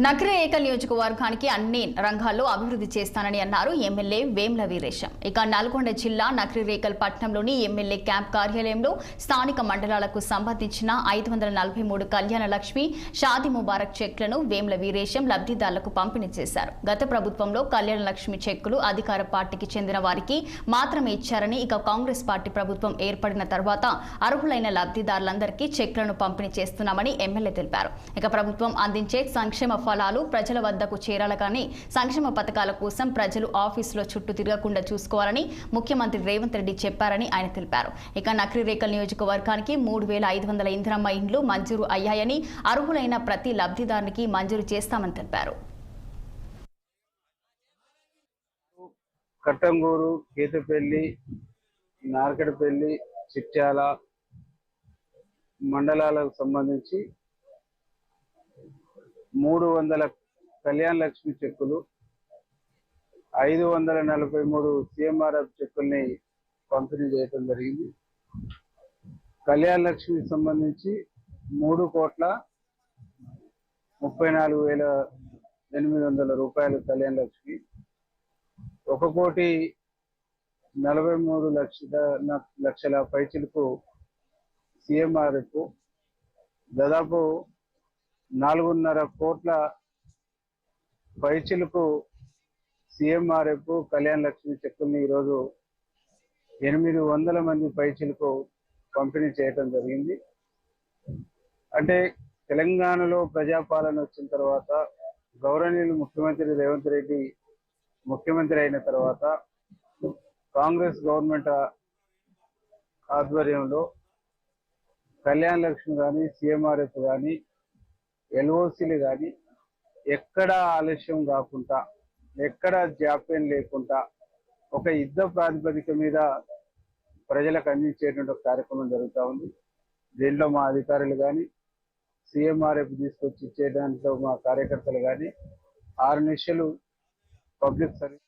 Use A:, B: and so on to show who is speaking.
A: నకిరేకల్ నియోజకవర్గానికి అన్ని రంగాల్లో అభివృద్ధి చేస్తానని అన్నారు ఎమ్మెల్యే వేమ్ల వీరేశం. ఇక నల్గొండ జిల్లా నకిరేకల్ పట్టణంలోని ఎమ్మెల్యే క్యాంప్ కార్యాలయంలో స్థానిక మండలాలకు సంబంధించిన 543 కళ్యాణ లక్ష్మి షాదీ ముబారక్ చెక్లను వేమ్ల వీరేశం లబ్ధిదారులకు పంపిణీ చేశారు. గత ప్రభుత్వంలో కళ్యాణ లక్ష్మి చెక్కులు అధికార పార్టీకి చెందిన వారికి మాత్రమే ఇచ్చారని, ఇక కాంగ్రెస్ పార్టీ ప్రభుత్వం ఏర్పడిన తర్వాత అర్హులైన లబ్ధిదారులందరికీ చెక్లను పంపిణీ చేస్తున్నామని ఎమ్మెల్యే తెలిపారు. ఇక ప్రభుత్వం అందించే సంక్షేమ ఫలాలు ప్రజల వద్దకు చేరాలని, సంక్షేమ పథకాల కోసం ప్రజలు ఆఫీసులో చుట్టూ తిరగకుండా చూసుకోవాలని ముఖ్యమంత్రి రేవంత్ రెడ్డి చెప్పారని ఆయన తెలిపారు. ఇక నకిరేకల్ నియోజకవర్గానికి 3500 ఇందిరమ్మ ఇండ్లు మంజూరు అయ్యాయని, అర్హులైన ప్రతి లబ్ధిదారునికి మంజూరు చేస్తామని తెలిపారు.
B: కట్టంగూరు, గీతపల్లి, నార్కడపల్లి, చిట్యాల మండలాలకు సంబంధించి 300 కళ్యాణ లక్ష్మి చెక్కులు, 543 సిఎంఆర్ఎఫ్ చెక్కుల్ని పంపిణీ చేయడం జరిగింది. కళ్యాణ లక్ష్మికి సంబంధించి 3,34,800 రూపాయలు కళ్యాణ లక్ష్మి, 1,43,00,00,000 పైచిలకు సిఎంఆర్ఎఫ్, దాదాపు 4.5 కోట్ల పైచిలకు సిఎంఆర్ఎఫ్ కళ్యాణ లక్ష్మి చెక్కుల్ని ఈరోజు 800 మంది పైచిలకు పంపిణీ చేయడం జరిగింది. అంటే తెలంగాణలో ప్రజాపాలన వచ్చిన తర్వాత గౌరవనీయులు ముఖ్యమంత్రి రేవంత్ రెడ్డి ముఖ్యమంత్రి అయిన తర్వాత కాంగ్రెస్ గవర్నమెంట్ ఆధ్వర్యంలో కళ్యాణ లక్ష్మి కానీ, సిఎంఆర్ఎఫ్ కానీ, ఎల్ఓసీలు కానీ ఎక్కడ ఆలస్యం కాకుండా, ఎక్కడ జాప్యం లేకుండా ఒక యుద్ధ ప్రాతిపదిక మీద ప్రజలకు అందించేటువంటి కార్యక్రమం జరుగుతూ ఉంది. దీంట్లో మా అధికారులు కానీ, సిఎంఆర్ఎఫ్ తీసుకొచ్చి ఇచ్చేదాంట్లో మా కార్యకర్తలు కానీ 6 నిమిషాలు పబ్లిక్ సర్వీస్